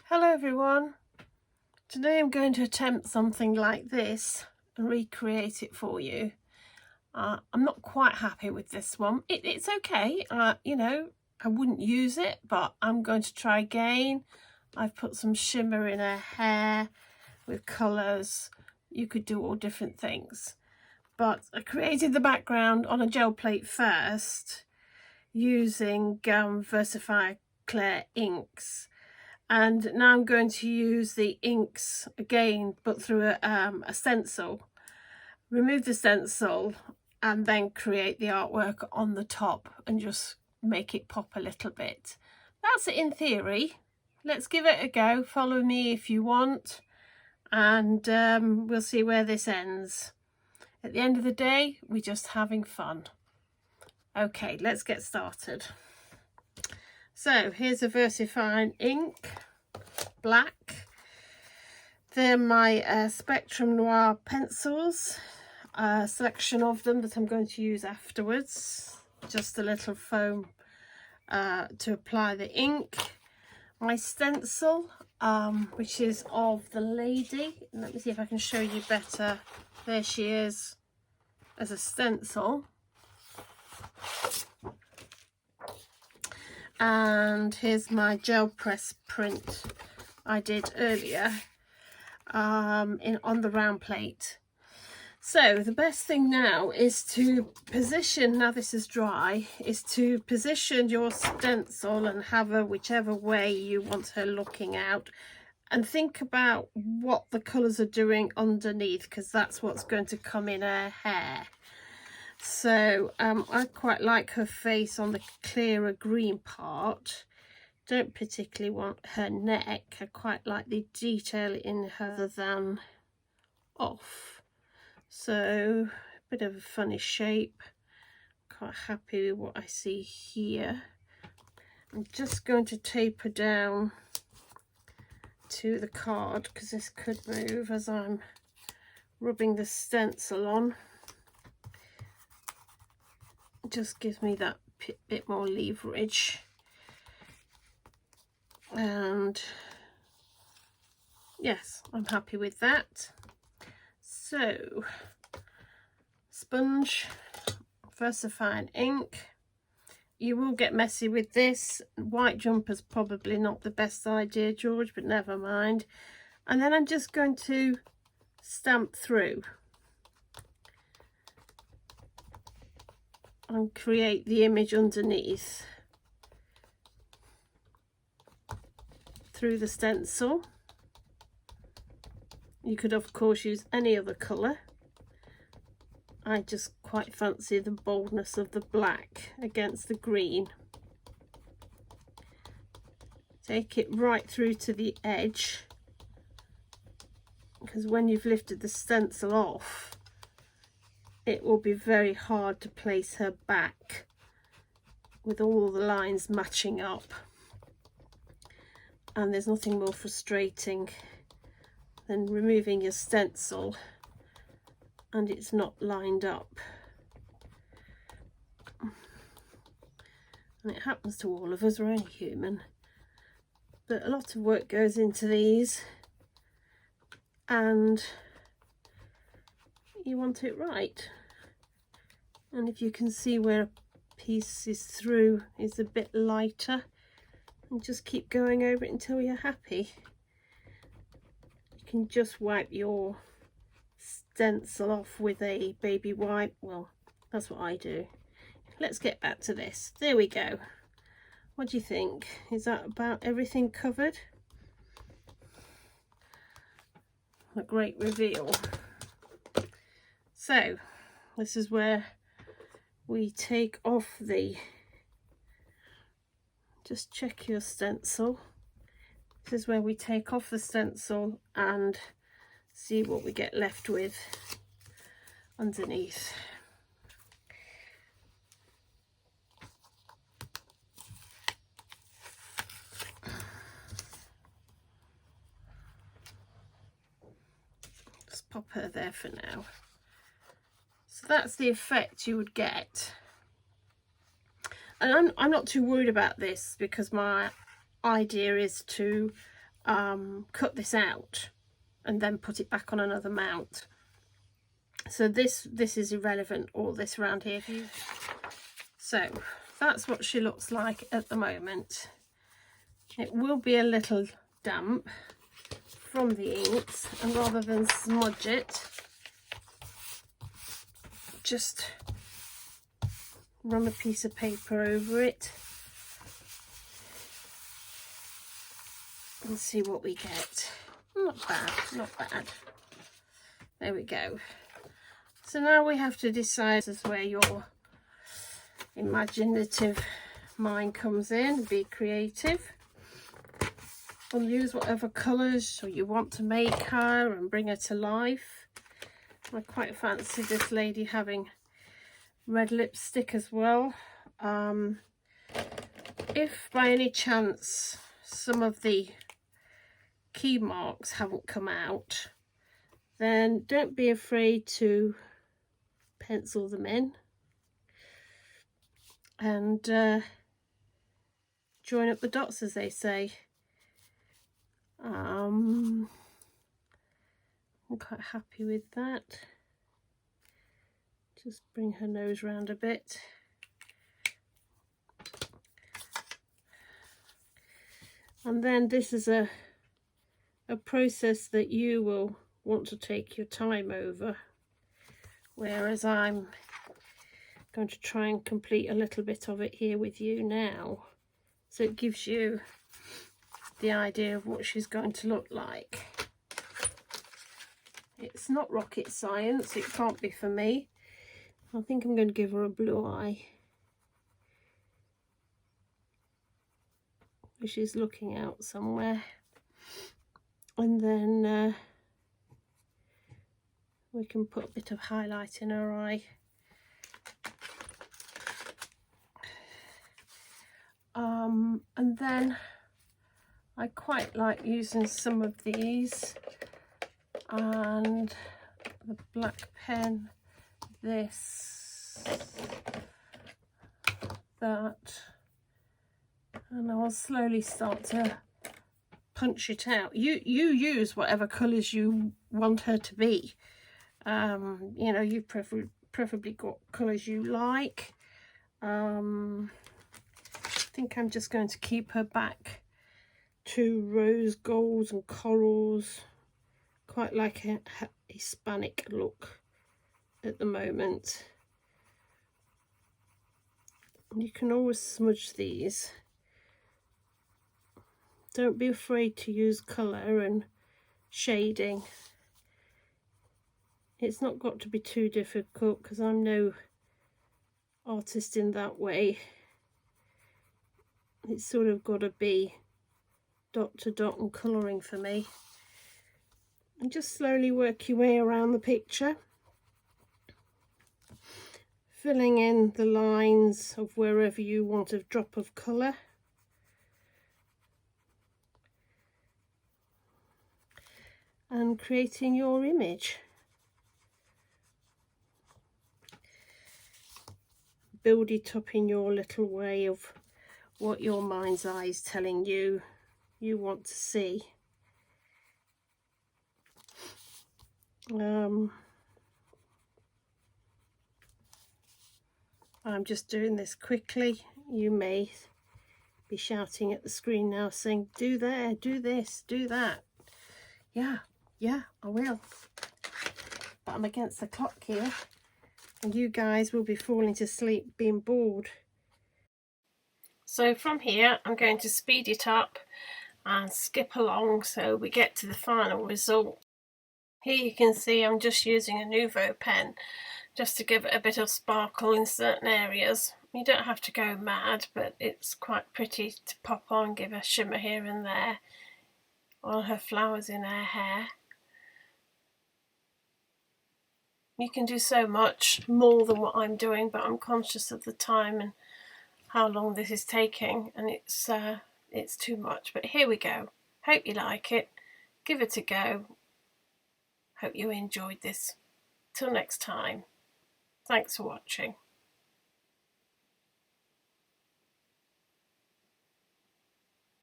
Hello everyone. Today I'm going to attempt something like this and recreate it for you. I'm not quite happy with this one. It's okay, you know, I wouldn't use it, but I'm going to try again. I've put some shimmer in her hair with colours. You could do all different things. But I created the background on a gel plate first using Versafine Inks. And now I'm going to use the inks again, but through a stencil. Remove the stencil and then create the artwork on the top and just make it pop a little bit. That's it in theory. Let's give it a go. Follow me if you want, and we'll see where this ends. At the end of the day, we're just having fun. Okay, let's get started. So here's a Versafine ink, black. They're my Spectrum Noir pencils, a selection of them that I'm going to use afterwards. Just a little foam to apply the ink. My stencil, which is of the lady. Let me see if I can show you better. There she is as a stencil. And here's my gel press print I did earlier on the round plate. So the best thing now is to position, now this is dry, is to position your stencil and have her whichever way you want her looking out, and think about what the colours are doing underneath, because that's what's going to come in her hair. So I quite like her face on the clearer green part. Don't particularly want her neck. I quite like the detail in her rather than off. So a bit of a funny shape. Quite happy with what I see here. I'm just going to taper down to the card because this could move as I'm rubbing the stencil on. Just gives me that bit more leverage, and yes, I'm happy with that. So sponge, Versafine ink. You will get messy with this. White jumper's probably not the best idea, George, but never mind. And then I'm just going to stamp through and create the image underneath through the stencil. You could of course use any other colour. I just quite fancy the boldness of the black against the green. Take it right through to the edge, because when you've lifted the stencil off, it will be very hard to place her back with all the lines matching up. And there's nothing more frustrating than removing your stencil and it's not lined up. And it happens to all of us, we're only human. But a lot of work goes into these, and you want it right. And if you can see where a piece is through is a bit lighter, and just keep going over it until you're happy. You can just wipe your stencil off with a baby wipe. Well, that's what I do. Let's get back to this. There we go. What do you think? Is that about everything covered? A great reveal. So this is where we take off the, just check your stencil. This is where we take off the stencil and see what we get left with underneath. Just pop her there for now. So that's the effect you would get. And I'm not too worried about this, because my idea is to cut this out and then put it back on another mount. So this is irrelevant, all this around here. So that's what she looks like at the moment. It will be a little damp from the inks, and rather than smudge it, just run a piece of paper over it and see what we get. Not bad, not bad. There we go. So now we have to decide, this is where your imaginative mind comes in. Be creative and use whatever colours you want to make her and bring her to life. I quite fancy this lady having red lipstick as well. If by any chance some of the key marks haven't come out, then don't be afraid to pencil them in and join up the dots, as they say. I'm quite happy with that. Just bring her nose round a bit. And then this is a process that you will want to take your time over, whereas I'm going to try and complete a little bit of it here with you now, so it gives you the idea of what she's going to look like. It's not rocket science, it can't be for me. I think I'm going to give her a blue eye, she's looking out somewhere, and then we can put a bit of highlight in her eye. And then I quite like using some of these, and the black pen, this, that, and I'll slowly start to punch it out. You use whatever colours you want her to be. You know, you've preferably got colours you like. I think I'm just going to keep her back to rose golds and corals, quite like a Hispanic look at the moment. You can always smudge these. Don't be afraid to use colour and shading. It's not got to be too difficult, because I'm no artist in that way. It's sort of got to be dot to dot and colouring for me. And just slowly work your way around the picture, filling in the lines of wherever you want a drop of colour. And creating your image. Build it up in your little way of what your mind's eye is telling you want to see. I'm just doing this quickly. You may be shouting at the screen now saying, do there, do this, do that. Yeah, I will. But I'm against the clock here, and you guys will be falling to sleep being bored. So from here, I'm going to speed it up and skip along so we get to the final result. Here you can see I'm just using a Nouveau pen just to give it a bit of sparkle in certain areas. You don't have to go mad, but it's quite pretty to pop on, give a shimmer here and there on her flowers in her hair. You can do so much more than what I'm doing, but I'm conscious of the time and how long this is taking, and it's too much. But here we go. Hope you like it. Give it a go. Hope you enjoyed this. Till next time. Thanks for watching.